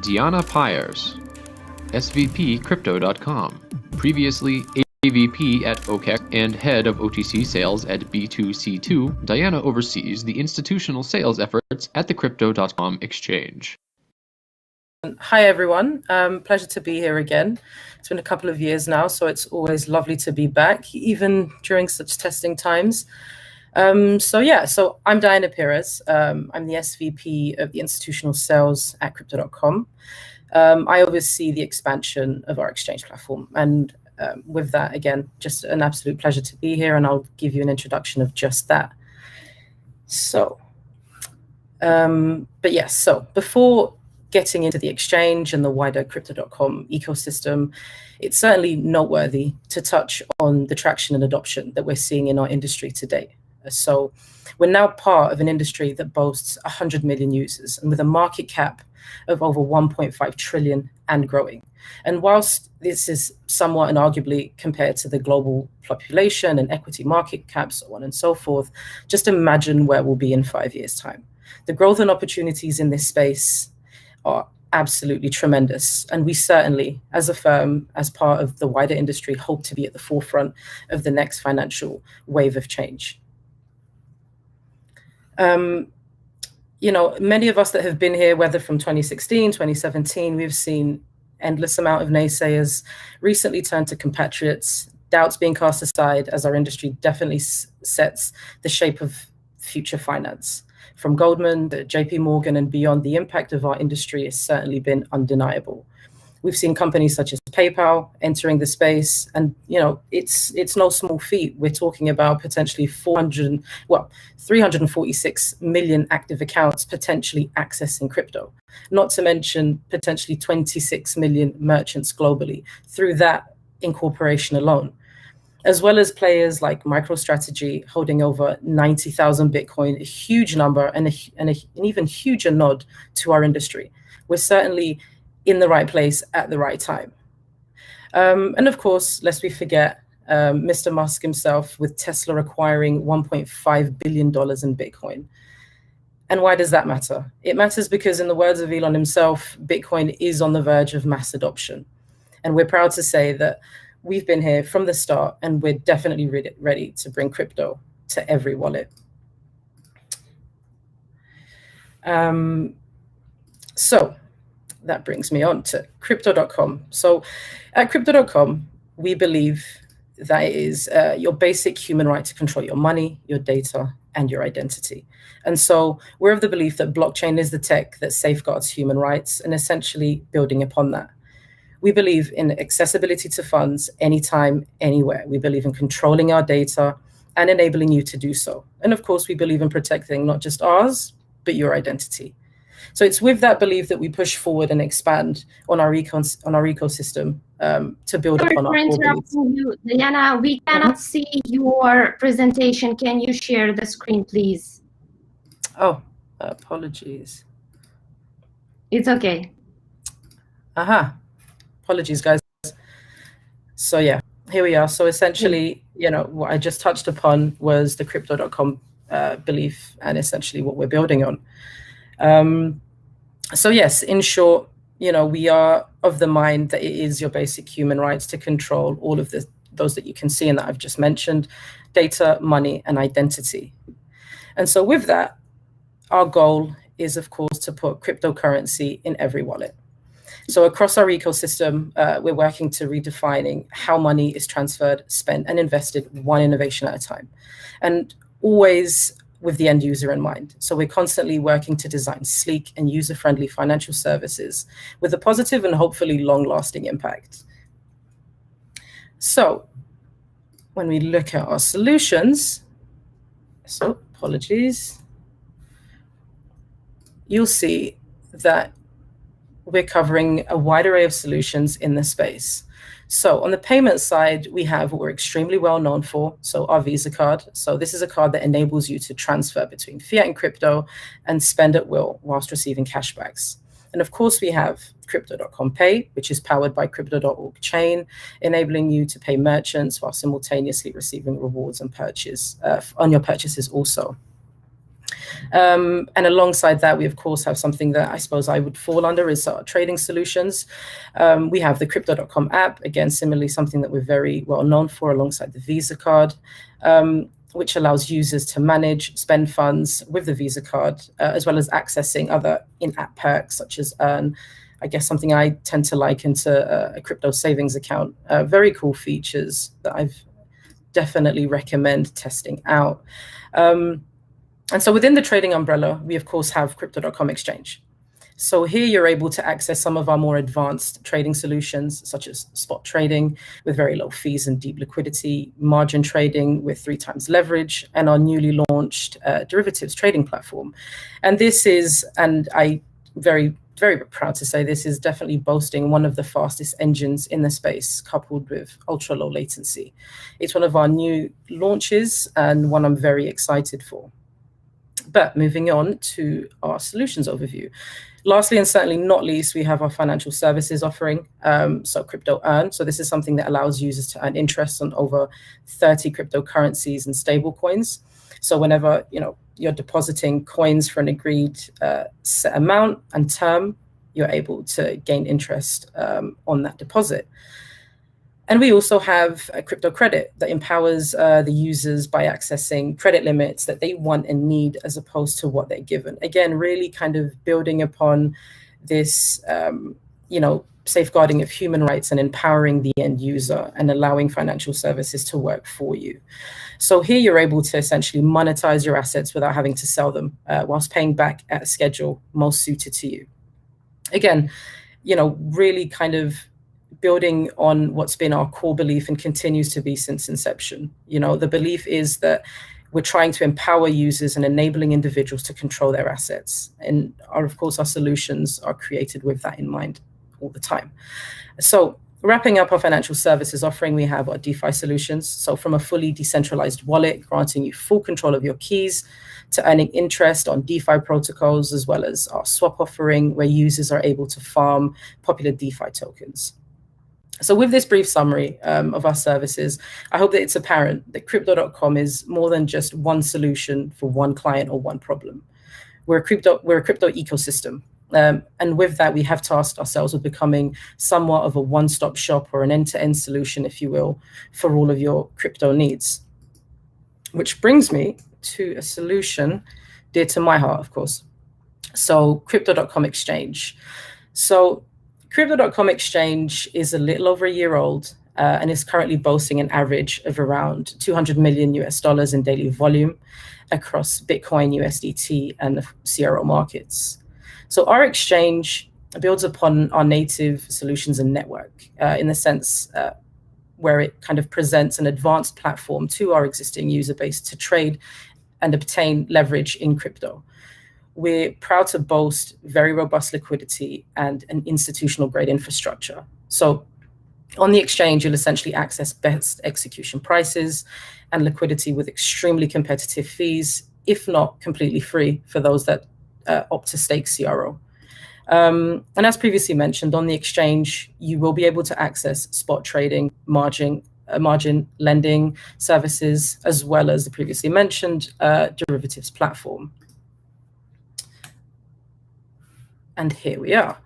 Diana Pires, SVP Crypto.com, previously AVP at OKEX and head of OTC sales at B2C2, Diana oversees the institutional sales efforts at the Crypto.com exchange. Hi everyone, pleasure to be here again. It's been a couple of years now, so it's always lovely to be back, even during such testing times. So I'm Diana Pires. I'm the SVP of the institutional sales at Crypto.com. I oversee the expansion of our exchange platform, and with that, again, just an absolute pleasure to be here, and I'll give you an introduction of just that. So before getting into the exchange and the wider Crypto.com ecosystem, it's certainly noteworthy to touch on the traction and adoption that we're seeing in our industry today. So we're now part of an industry that boasts 100 million users and with a market cap of over 1.5 trillion and growing. And whilst this is somewhat and arguably compared to the global population and equity market caps, so on and so forth, just imagine where we'll be in 5 years' time. The growth and opportunities in this space are absolutely tremendous. And we certainly, as a firm, as part of the wider industry, hope to be at the forefront of the next financial wave of change. Many of us that have been here, whether from 2016, 2017, we've seen endless amount of naysayers recently turn to compatriots, doubts being cast aside as our industry definitely sets the shape of future finance. From Goldman to JP Morgan and beyond, the impact of our industry has certainly been undeniable. We've seen companies such as PayPal entering the space, and it's no small feat. We're talking about potentially 346 million active accounts potentially accessing crypto, not to mention potentially 26 million merchants globally through that incorporation alone, as well as players like MicroStrategy holding over 90,000 Bitcoin, a huge number and an even huger nod to our industry. We're certainly in the right place at the right time. And of course, lest we forget, Mr. Musk himself with Tesla acquiring $1.5 billion in Bitcoin. And why does that matter? It matters because, in the words of Elon himself, Bitcoin is on the verge of mass adoption. And we're proud to say that we've been here from the start, and we're definitely ready to bring crypto to every wallet. So that brings me on to Crypto.com. So at Crypto.com, we believe that it is your basic human right to control your money, your data, and your identity. And so we're of the belief that blockchain is the tech that safeguards human rights, and essentially building upon that. We believe in accessibility to funds anytime, anywhere. We believe in controlling our data and enabling you to do so. And of course, we believe in protecting not just ours, but your identity. So it's with that belief that we push forward and expand on our ecosystem to build upon our core beliefs. Diana, we cannot see your presentation. Can you share the screen, please? Oh, apologies. It's okay. Apologies, guys. So yeah, here we are. So essentially, what I just touched upon was the Crypto.com belief and essentially what we're building on. So yes, in short, we are of the mind that it is your basic human rights to control all of those that you can see and that I've just mentioned: data, money, and identity. And so with that, our goal is, of course, to put cryptocurrency in every wallet. So across our ecosystem, we're working to redefining how money is transferred, spent, and invested one innovation at a time, and always with the end user in mind. So we're constantly working to design sleek and user-friendly financial services with a positive and hopefully long-lasting impact. So when we look at our solutions, you'll see that we're covering a wide array of solutions in this space. So on the payment side, we have what we're extremely well known for, so our Visa card. So this is a card that enables you to transfer between fiat and crypto and spend at will whilst receiving cashbacks. And of course, we have Crypto.com Pay, which is powered by Crypto.org chain, enabling you to pay merchants while simultaneously receiving rewards and purchase on your purchases also. And alongside that, we of course have something that I suppose I would fall under is our trading solutions. We have the Crypto.com app, again, similarly something that we're very well known for alongside the Visa card, which allows users to manage, spend funds with the Visa card, as well as accessing other in-app perks such as Earn. I guess something I tend to liken to a crypto savings account. Very cool features that I've definitely recommend testing out. And so within the trading umbrella, we of course have Crypto.com Exchange. So here you're able to access some of our more advanced trading solutions, such as spot trading with very low fees and deep liquidity, margin trading with 3 times leverage, and our newly launched derivatives trading platform. And this is, and I very proud to say, this is definitely boasting one of the fastest engines in the space, coupled with ultra low latency. It's one of our new launches and one I'm very excited for. But moving on to our solutions overview. Lastly, and certainly not least, we have our financial services offering, so Crypto Earn. So this is something that allows users to earn interest on over 30 cryptocurrencies and stable coins. So whenever you're depositing coins for an agreed set amount and term, you're able to gain interest on that deposit. And we also have a crypto credit that empowers the users by accessing credit limits that they want and need as opposed to what they're given. Again, really kind of building upon this, safeguarding of human rights and empowering the end user and allowing financial services to work for you. So here you're able to essentially monetize your assets without having to sell them whilst paying back at a schedule most suited to you. Again, really kind of building on what's been our core belief and continues to be since inception. The belief is that we're trying to empower users and enabling individuals to control their assets. And of course, our solutions are created with that in mind all the time. So wrapping up our financial services offering, we have our DeFi solutions. So from a fully decentralized wallet, granting you full control of your keys, to earning interest on DeFi protocols, as well as our swap offering, where users are able to farm popular DeFi tokens. So with this brief summary of our services, I hope that it's apparent that Crypto.com is more than just one solution for one client or one problem. We're a crypto ecosystem. And with that, we have tasked ourselves with becoming somewhat of a one-stop shop or an end-to-end solution, if you will, for all of your crypto needs. Which brings me to a solution dear to my heart, of course. So Crypto.com Exchange. So Crypto.com Exchange is a little over a year old and is currently boasting an average of around $200 million in daily volume across Bitcoin, USDT, and CRO markets. So our exchange builds upon our native solutions and network in the sense where it kind of presents an advanced platform to our existing user base to trade and obtain leverage in crypto. We're proud to boast very robust liquidity and an institutional grade infrastructure. So on the exchange, you'll essentially access best execution prices and liquidity with extremely competitive fees, if not completely free for those that opt to stake CRO. And as previously mentioned, on the exchange, you will be able to access spot trading, margin lending services, as well as the previously mentioned derivatives platform. And here we are.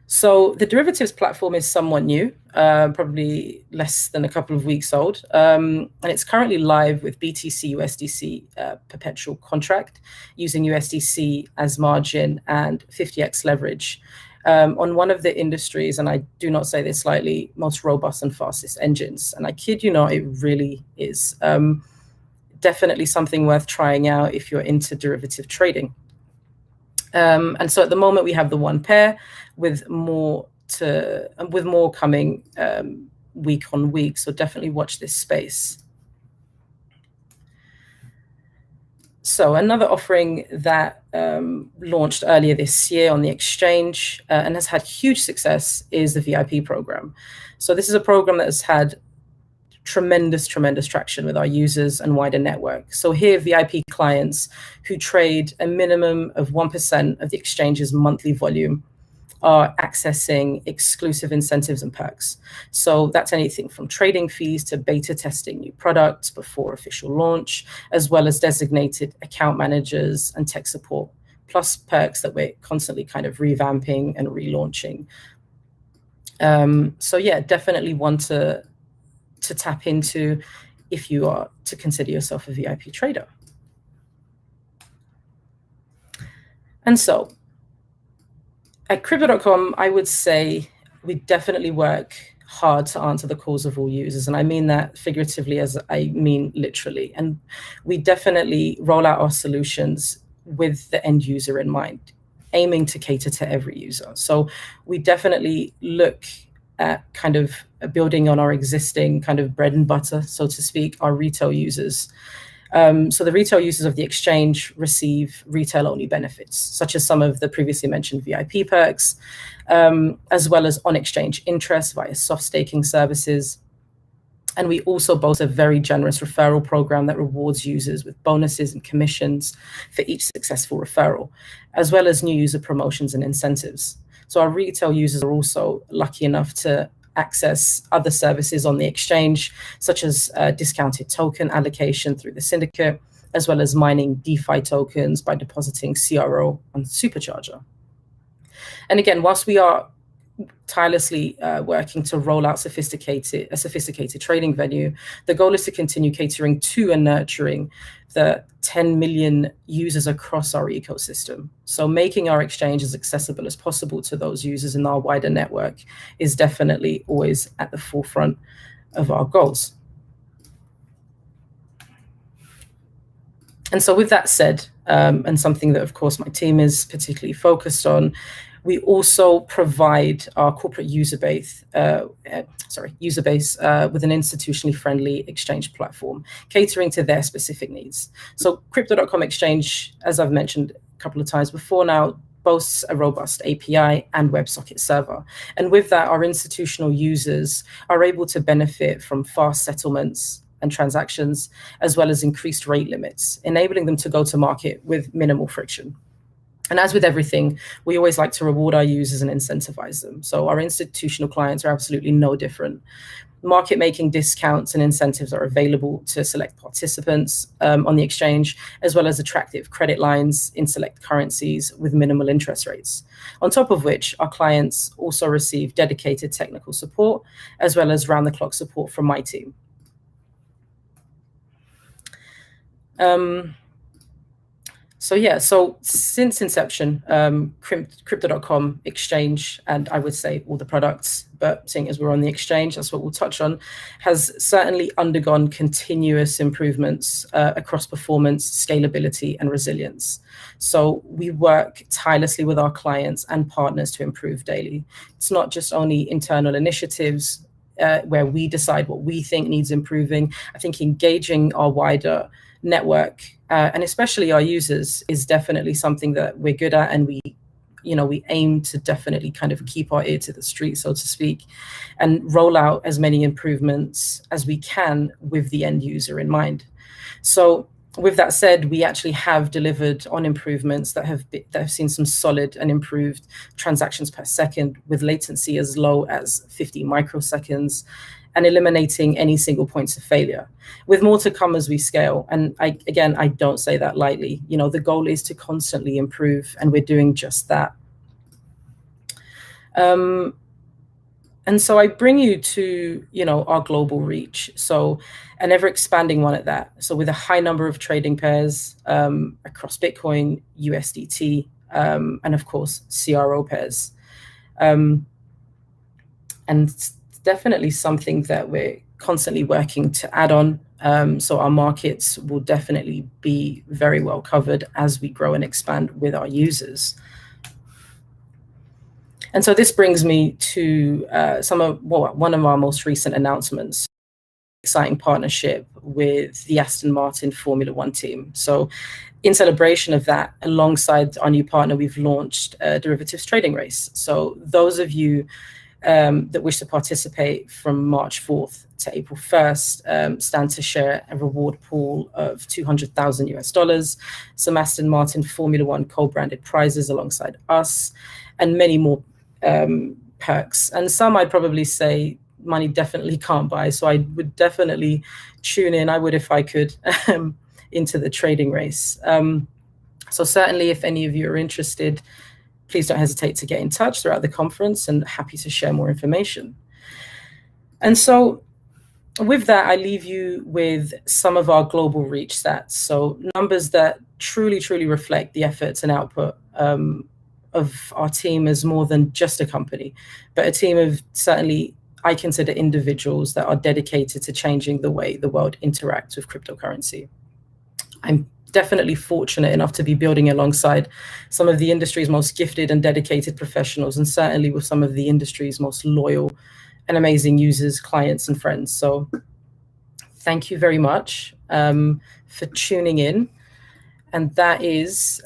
So the derivatives platform is somewhat new, probably less than a couple of weeks old. And it's currently live with BTC USDC perpetual contract using USDC as margin and 50x leverage on one of the industries, and I do not say this lightly, most robust and fastest engines. And I kid you not, it really is. Definitely something worth trying out if you're into derivative trading. And so at the moment we have the one pair with more coming week on week. So definitely watch this space. So another offering that launched earlier this year on the exchange and has had huge success is the VIP program. So this is a program that has had tremendous traction with our users and wider network. So here, VIP clients who trade a minimum of 1% of the exchange's monthly volume are accessing exclusive incentives and perks. So that's anything from trading fees to beta testing new products before official launch, as well as designated account managers and tech support, plus perks that we're constantly kind of revamping and relaunching. So yeah, definitely one to tap into if you are to consider yourself a VIP trader. And so at Crypto.com, I would say we definitely work hard to answer the calls of all users. And I mean that figuratively as I mean literally. And we definitely roll out our solutions with the end user in mind, aiming to cater to every user. So we definitely look at kind of building on our existing kind of bread and butter, so to speak, our retail users. So the retail users of the exchange receive retail-only benefits, such as some of the previously mentioned VIP perks, as well as on-exchange interest via soft staking services. And we also boast a very generous referral program that rewards users with bonuses and commissions for each successful referral, as well as new user promotions and incentives. So our retail users are also lucky enough to access other services on the exchange, such as discounted token allocation through the syndicate, as well as mining DeFi tokens by depositing CRO on Supercharger. And again, whilst we are tirelessly working to roll out a sophisticated trading venue, the goal is to continue catering to and nurturing the 10 million users across our ecosystem. So making our exchange as accessible as possible to those users in our wider network is definitely always at the forefront of our goals. And so with that said, and something that of course my team is particularly focused on, we also provide our corporate user base with an institutionally friendly exchange platform, catering to their specific needs. So Crypto.com Exchange, as I've mentioned a couple of times before now, boasts a robust API and WebSocket server. And with that, our institutional users are able to benefit from fast settlements and transactions, as well as increased rate limits, enabling them to go to market with minimal friction. And as with everything, we always like to reward our users and incentivize them. So our institutional clients are absolutely no different. Market-making discounts and incentives are available to select participants on the exchange, as well as attractive credit lines in select currencies with minimal interest rates. On top of which, our clients also receive dedicated technical support, as well as round-the-clock support from my team. So since inception, Crypto.com Exchange, and I would say all the products, but seeing as we're on the exchange, that's what we'll touch on, has certainly undergone continuous improvements across performance, scalability, and resilience. So we work tirelessly with our clients and partners to improve daily. It's not just only internal initiatives where we decide what we think needs improving. I think engaging our wider network and especially our users is definitely something that we're good at, and we aim to definitely kind of keep our ear to the street, so to speak, and roll out as many improvements as we can with the end user in mind. So with that said, we actually have delivered on improvements that have seen some solid and improved transactions per second, with latency as low as 50 microseconds, and eliminating any single points of failure, with more to come as we scale. And I don't say that lightly. The goal is to constantly improve, and we're doing just that. And so I bring you to, our global reach. So an ever expanding one at that. So with a high number of trading pairs across Bitcoin, USDT, and of course, CRO pairs. And definitely something that we're constantly working to add on. So our markets will definitely be very well covered as we grow and expand with our users. And so this brings me to one of our most recent announcements, exciting partnership with the Aston Martin Formula One team. So in celebration of that, alongside our new partner, we've launched a derivatives trading race. So those of you that wish to participate from March 4th to April 1st stand to share a reward pool of $200,000, some Aston Martin Formula One co-branded prizes alongside us, and many more perks. And some I'd probably say money definitely can't buy. So I would definitely tune in, I would if I could, into the trading race. So certainly if any of you are interested, please don't hesitate to get in touch throughout the conference, and happy to share more information. And so with that, I leave you with some of our global reach stats. So numbers that truly, truly reflect the efforts and output of our team as more than just a company, but a team of, certainly, I consider, individuals that are dedicated to changing the way the world interacts with cryptocurrency. I'm definitely fortunate enough to be building alongside some of the industry's most gifted and dedicated professionals, and certainly with some of the industry's most loyal and amazing users, clients, and friends. So thank you very much for tuning in. And that is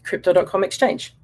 Crypto.com Exchange.